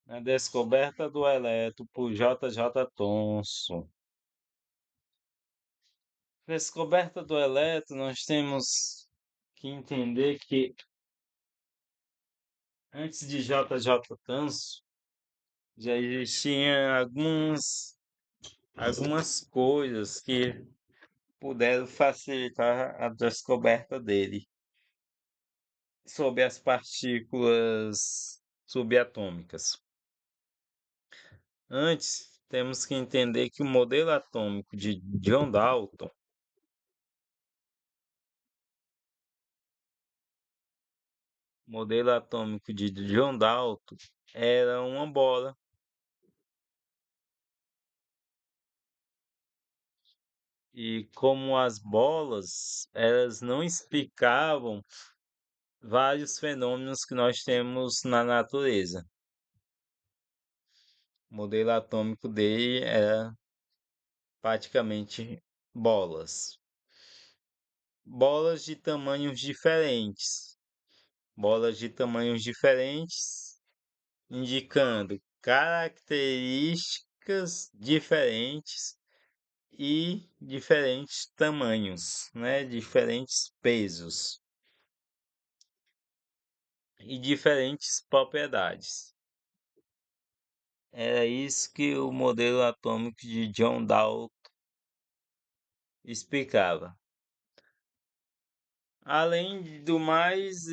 A descoberta do elétron por J. J. Thomson. Descoberta do elétron, nós temos que entender que antes de J. J. Thomson já existiam algumas coisas que puderam facilitar a descoberta dele sobre as partículas subatômicas. Antes, temos que entender que o modelo atômico de John Dalton era uma bola. E como as bolas, elas não explicavam vários fenômenos que nós temos na natureza. O modelo atômico dele era praticamente bolas. Bolas de tamanhos diferentes. Bolas de tamanhos diferentes, indicando características diferentes e diferentes tamanhos, né? Diferentes pesos e diferentes propriedades. Era isso que o modelo atômico de John Dalton explicava. Além do mais,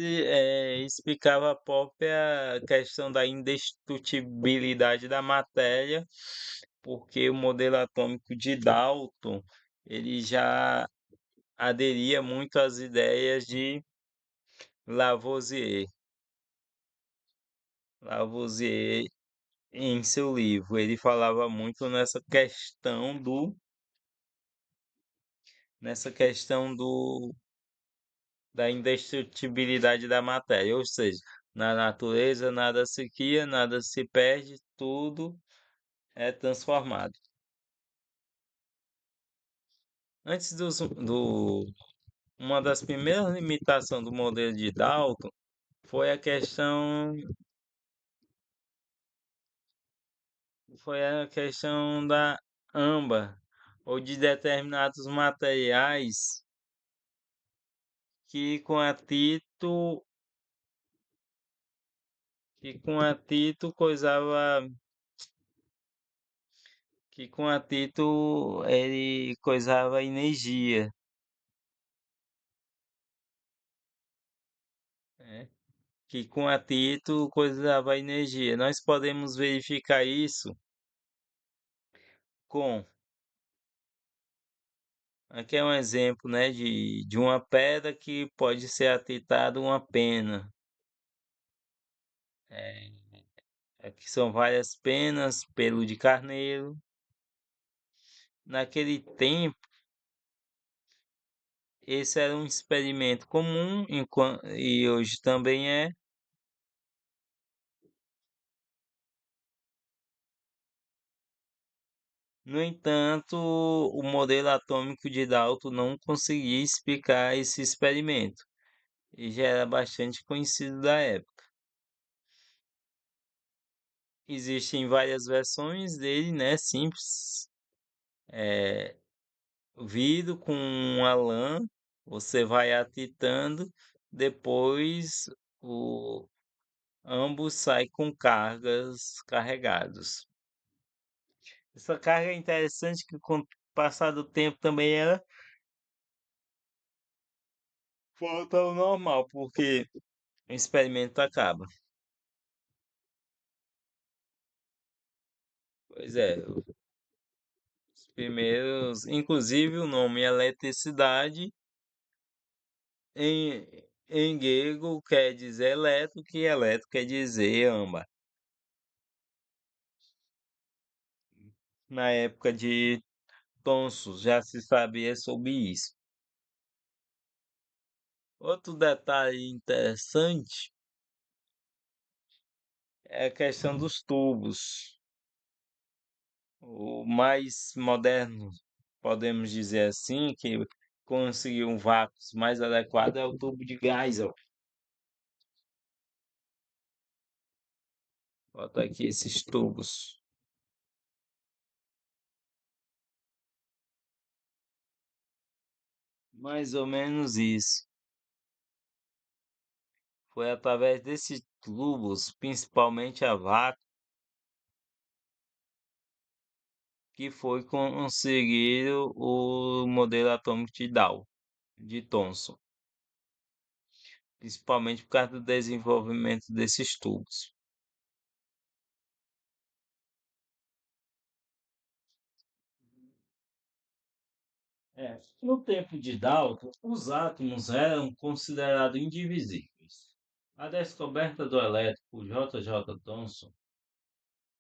explicava a própria questão da indestrutibilidade da matéria, porque o modelo atômico de Dalton ele já aderia muito às ideias de Lavoisier. Lavoisier, em seu livro, ele falava muito nessa questão da indestrutibilidade da matéria, ou seja, na natureza nada se cria, nada se perde, tudo é transformado. Antes uma das primeiras limitações do modelo de Dalton foi a questão da âmbar ou de determinados materiais que com atrito coisava que com atrito ele coisava energia, né? Que com atrito coisava energia. Nós podemos verificar isso com aqui é um exemplo, né, de uma pedra que pode ser atritada uma pena. É, aqui são várias penas, pelo de carneiro. Naquele tempo, esse era um experimento comum, e hoje também é. No entanto, o modelo atômico de Dalton não conseguia explicar esse experimento, e já era bastante conhecido da época. Existem várias versões dele, né? Simples. É, vidro com uma lã, você vai atitando, depois o, ambos saem com cargas carregados. Essa carga é interessante que com o passar do tempo também ela volta ao normal, porque o experimento acaba. Pois é, os primeiros, inclusive o nome eletricidade em, em grego quer dizer elétrico, e elétrico quer dizer âmbar. Na época de Thomson já se sabia sobre isso. Outro detalhe interessante é a questão dos tubos. O mais moderno, podemos dizer assim, que conseguiu um vácuo mais adequado é o tubo de Geisel. Bota aqui esses tubos. Mais ou menos isso. Foi através desses tubos, principalmente a vácuo, que foi conseguido o modelo atômico de Dow, de Thomson, principalmente por causa do desenvolvimento desses tubos. No tempo de Dalton, os átomos eram considerados indivisíveis. A descoberta do elétron por J. J. Thomson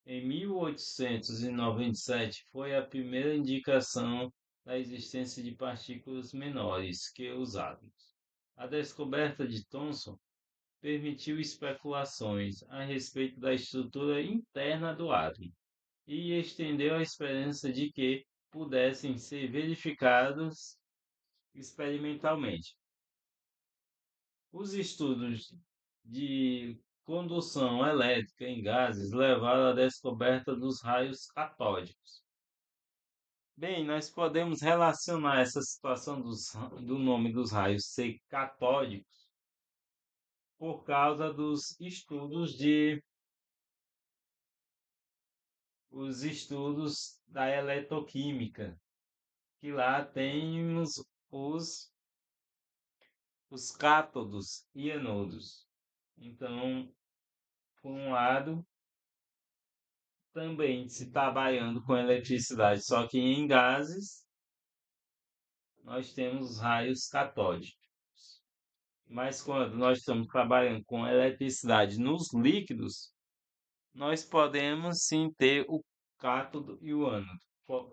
em 1897 foi a primeira indicação da existência de partículas menores que os átomos. A descoberta de Thomson permitiu especulações a respeito da estrutura interna do átomo e estendeu a esperança de que pudessem ser verificados experimentalmente. Os estudos de condução elétrica em gases levaram à descoberta dos raios catódicos. Bem, nós podemos relacionar essa situação do nome dos raios ser catódicos por causa dos estudos da eletroquímica, que lá tem os, os cátodos e anodos. Então, por um lado, também se trabalhando com eletricidade, só que em gases, nós temos raios catódicos. Mas quando nós estamos trabalhando com eletricidade nos líquidos, nós podemos sim ter o cátodo e o ânodo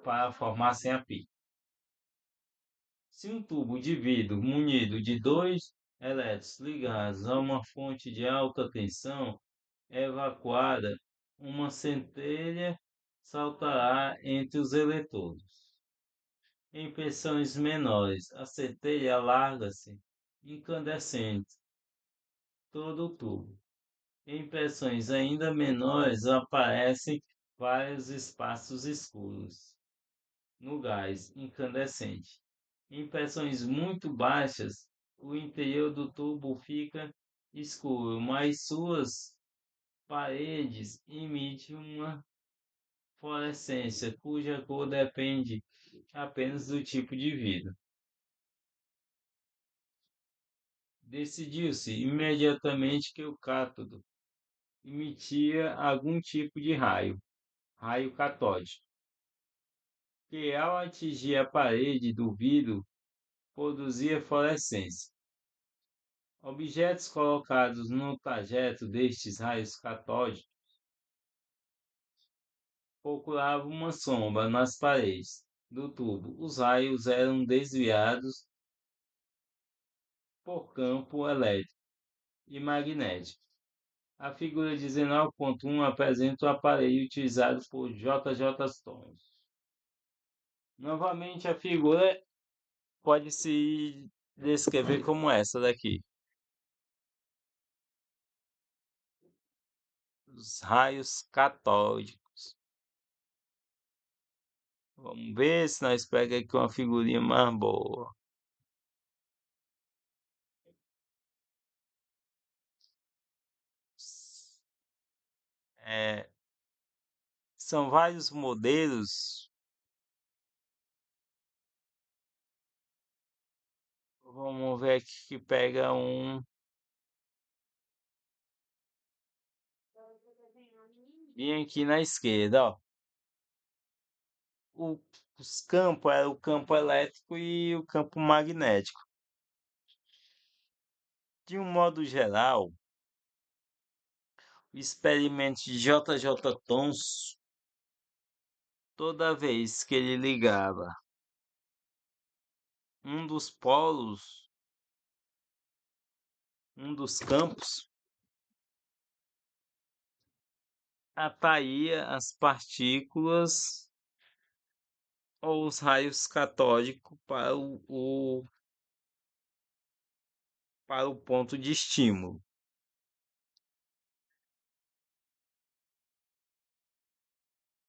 para formar a pilha. Se um tubo de vidro munido de dois elétrons ligados a uma fonte de alta tensão é evacuada, uma centelha saltará entre os eletrodos. Em pressões menores, a centelha alarga-se, incandescente, todo o tubo. Em pressões ainda menores, aparecem vários espaços escuros no gás incandescente. Em pressões muito baixas, o interior do tubo fica escuro, mas suas paredes emitem uma fluorescência cuja cor depende apenas do tipo de vidro. Decidiu-se imediatamente que o cátodo emitia algum tipo de raio catódico, que ao atingir a parede do vidro produzia fluorescência. Objetos colocados no trajeto destes raios catódicos procuravam uma sombra nas paredes do tubo. Os raios eram desviados por campo elétrico e magnético. A figura 19.1 apresenta o aparelho utilizado por J. J. Thomson. Novamente, a figura pode se descrever como essa daqui. Os raios catódicos. Vamos ver se nós pegamos aqui uma figurinha mais boa. É, são vários modelos. Vamos ver aqui que pega um. Bem aqui na esquerda, ó. O, os campos é o campo elétrico e o campo magnético. De um modo geral, o experimento de J. Thomson, toda vez que ele ligava um dos polos, um dos campos, atraía as partículas ou os raios catódicos para para o ponto de estímulo.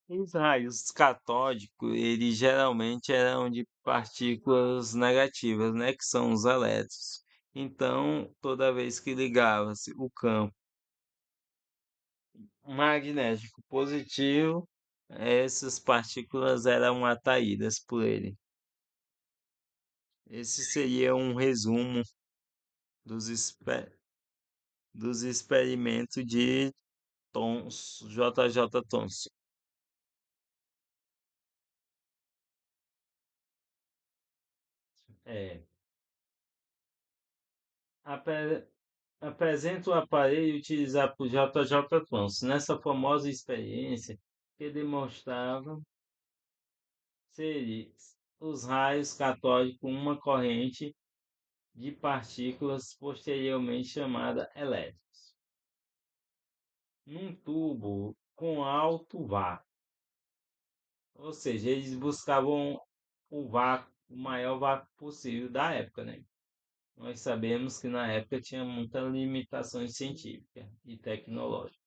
Os raios catódicos, eles geralmente eram de partículas negativas, né, que são os elétrons. Então, toda vez que ligava-se o campo magnético positivo, essas partículas eram atraídas por ele. Esse seria um resumo dos, dos experimentos de JJ Thomson. É, apre- apresenta o aparelho utilizado por JJ Thomson nessa famosa experiência que demonstrava ser os raios catódicos uma corrente de partículas posteriormente chamada elétrons, num tubo com alto vácuo. Ou seja, eles buscavam o vácuo, o maior vácuo possível da época, né? Nós sabemos que na época tinha muitas limitações científicas e tecnológicas.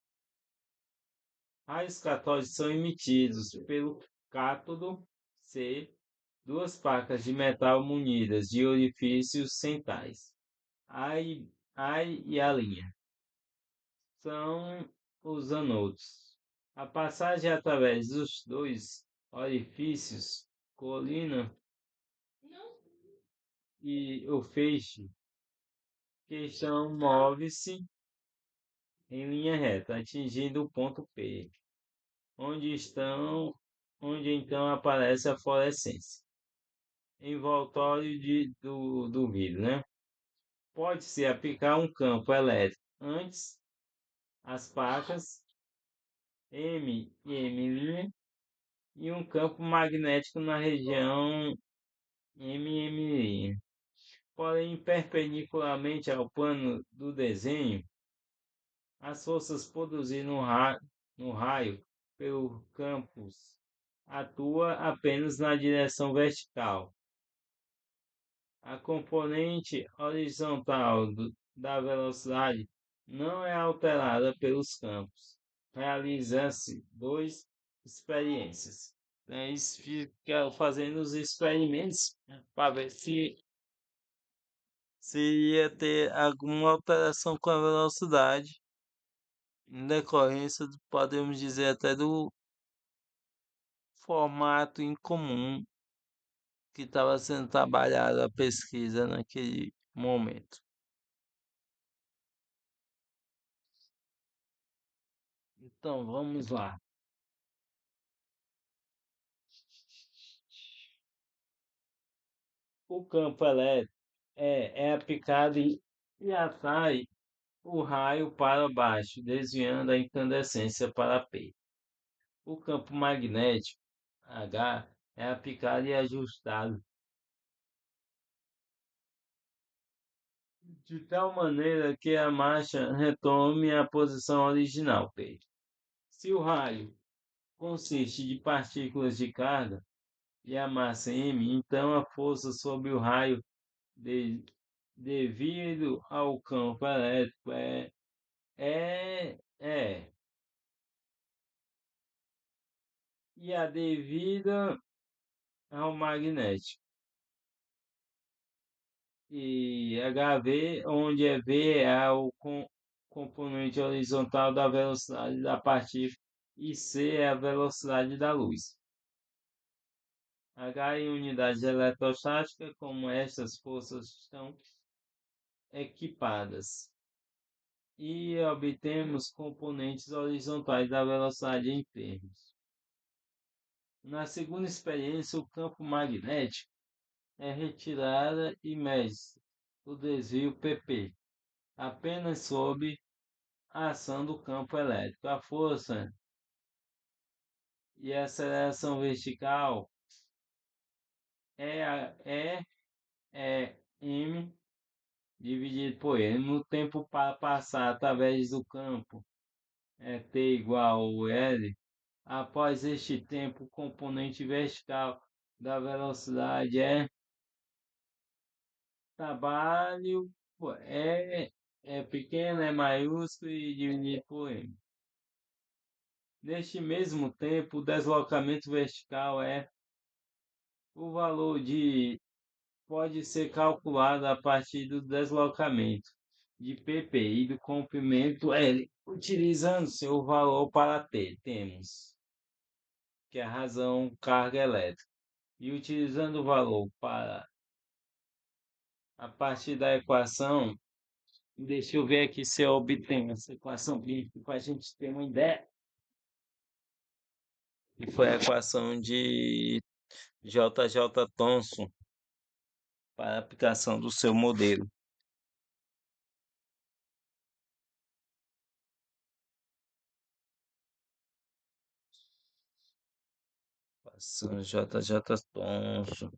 Raios catódicos são emitidos pelo cátodo C, duas placas de metal munidas de orifícios centrais, A e A', são os anodos. A passagem através dos dois orifícios, colina e o feixe, questão move-se em linha reta, atingindo o ponto P, onde estão, onde então aparece a fluorescência, envoltório do vidro, né? Pode-se aplicar um campo elétrico antes as placas M e M' e um campo magnético na região MM'. Porém, perpendicularmente ao plano do desenho, as forças produzidas no raio pelo campus atua apenas na direção vertical. A componente horizontal da velocidade não é alterada pelos campos. Realiza-se duas experiências. Eles ficam fazendo os experimentos para ver se ia ter alguma alteração com a velocidade, em decorrência, podemos dizer até do formato incomum que estava sendo trabalhada a pesquisa naquele momento. Então, vamos lá. O campo elétrico é aplicado e atrai o raio para baixo, desviando a incandescência para P. O campo magnético H é aplicado e ajustado de tal maneira que a marcha retome a posição original, P. Se o raio consiste de partículas de carga e a massa m, então a força sobre o raio de, devido ao campo elétrico é e a devida ao magnético. E HV, onde é V é o componente horizontal da velocidade da partícula e C é a velocidade da luz. H em unidades eletrostáticas, como estas forças estão equipadas. E obtemos componentes horizontais da velocidade em termos. Na segunda experiência, o campo magnético é retirada e mede o desvio PP, apenas sob a ação do campo elétrico. A força e a aceleração vertical é m dividido por n. No tempo para passar através do campo é t igual ao L. Após este tempo, o componente vertical da velocidade é trabalho, é pequeno, é maiúsculo e dividido por m. Neste mesmo tempo, o deslocamento vertical é o valor de pode ser calculado a partir do deslocamento de PPi do comprimento L, utilizando seu valor para T. Temos que é a razão carga elétrica. E utilizando o valor para a partir da equação, deixa eu ver aqui se eu obtenho essa equação para a gente ter uma ideia. E foi a equação de JJ Thomson para a aplicação do seu modelo. Equação JJ Thomson.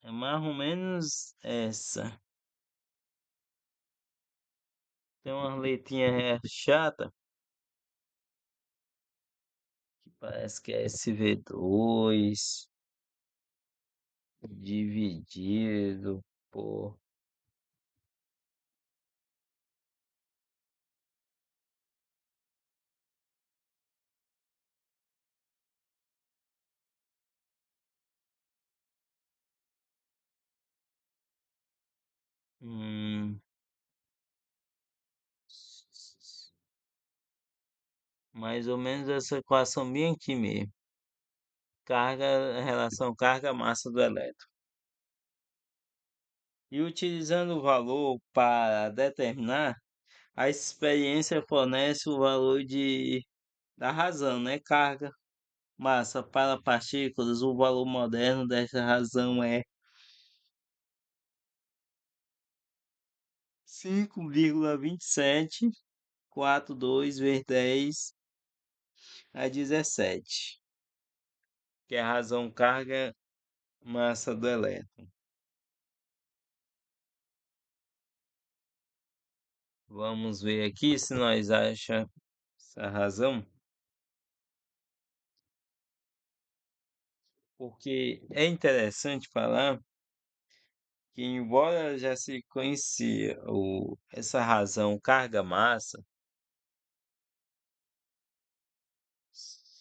É mais ou menos essa. Tem uma letrinha chata, que parece que é SV2 dividido por. hum, Mais ou menos essa equação bem aqui mesmo. Relação carga-massa do elétron. E utilizando o valor para determinar, a experiência fornece o valor da razão, né? Carga, massa para partículas, o valor moderno desta razão é 5,2742 vezes 10 a 17, que é a razão carga massa do elétron. Vamos ver aqui se nós achamos essa razão, porque é interessante falar que, embora já se conhecia essa razão carga-massa,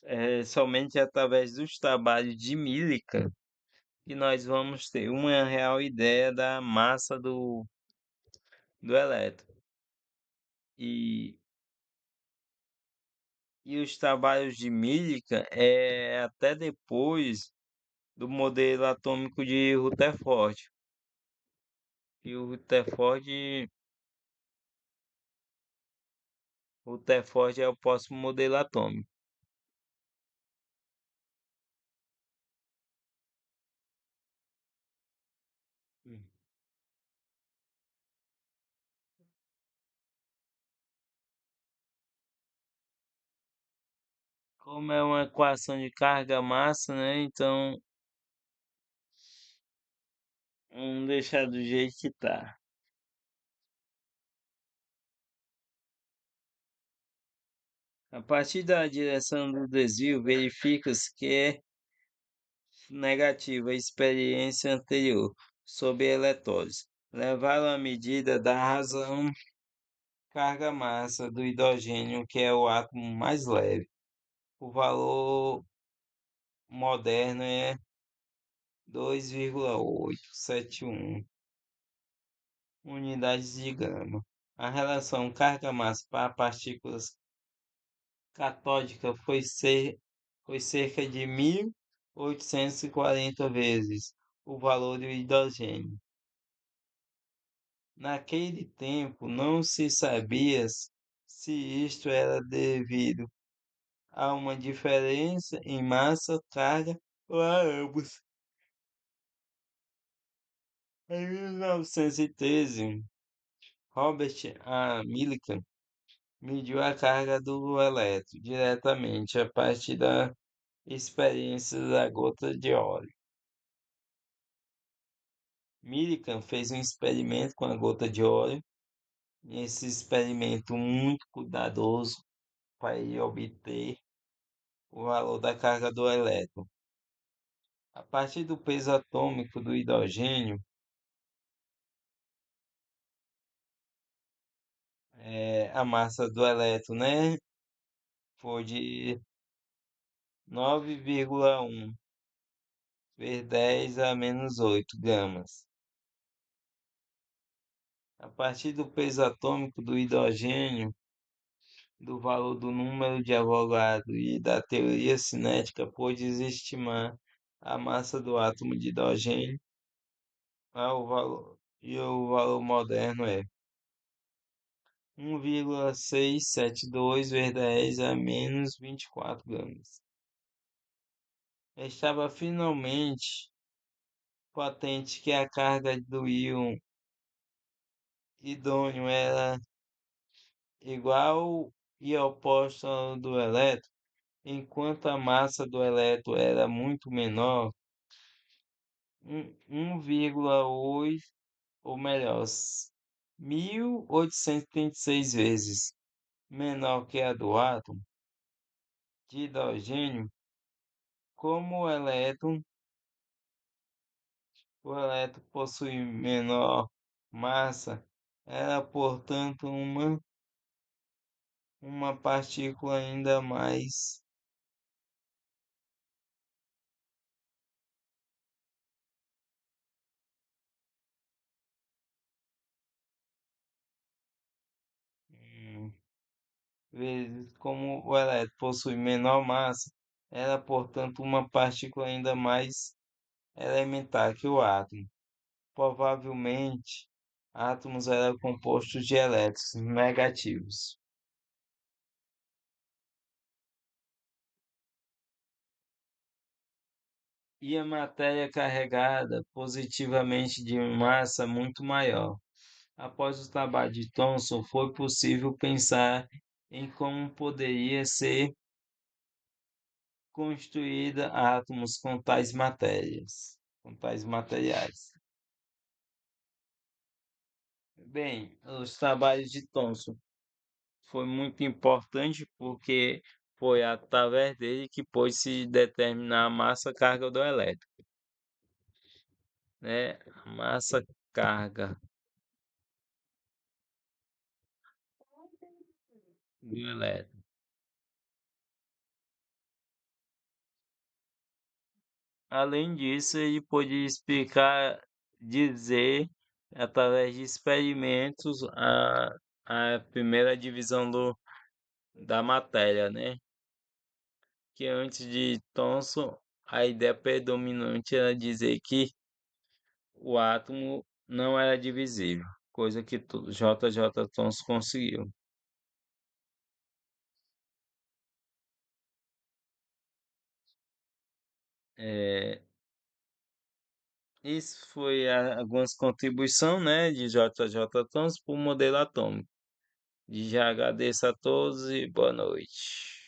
é somente através dos trabalhos de Millikan que nós vamos ter uma real ideia da massa do elétron. E, e os trabalhos de Millikan é até depois do modelo atômico de Rutherford. E Rutherford é o próximo modelo atômico. Hum. Como é uma equação de carga-massa, né? Então, vamos deixar do jeito que tá. A partir da direção do desvio, verifica-se que é negativa a experiência anterior sobre eletrodes. Levaram a medida da razão carga-massa do hidrogênio, que é o átomo mais leve. O valor moderno é 2,871 unidades de grama. A relação carga-massa para partículas catódica foi cerca de 1.840 vezes o valor do hidrogênio. Naquele tempo não se sabia se isto era devido a uma diferença em massa, carga ou a ambos. Em 1913, Robert A. Millikan mediu a carga do elétron diretamente a partir da experiência da gota de óleo. Millikan fez um experimento com a gota de óleo. Esse experimento muito cuidadoso para ele obter o valor da carga do elétron. A partir do peso atômico do hidrogênio, a massa do elétron, né, foi de 9,1 vezes 10 a menos 8 gramas. A partir do peso atômico do hidrogênio, do valor do número de Avogadro e da teoria cinética, pôde estimar a massa do átomo de hidrogênio e o valor moderno é 1,672 vezes 10 a menos 24 gramas. Estava finalmente patente que a carga do íon idôneo era igual e oposta ao do elétron, enquanto a massa do elétron era muito menor, 1,8, ou melhor, 1836 vezes menor que a do átomo de hidrogênio, como o elétron possui menor massa, era, portanto, uma partícula ainda mais. hum, Vezes como o elétron possui menor massa, era, portanto, uma partícula ainda mais elementar que o átomo. Provavelmente, átomos eram compostos de elétrons negativos. E a matéria carregada positivamente de massa muito maior. Após o trabalho de Thomson, foi possível pensar em como poderia ser construída átomos com tais materiais. Bem, os trabalhos de Thomson foi muito importante porque foi através dele que pôde-se determinar a massa-carga do elétron, né? A massa-carga do elétron. Além disso, ele pôde explicar, dizer, através de experimentos, a primeira divisão da matéria, né? Que antes de Thomson, a ideia predominante era dizer que o átomo não era divisível, coisa que J. Thomson conseguiu. É, isso foi algumas contribuições, né, de J. Thomson para o modelo atômico. E já agradeço a todos e boa noite.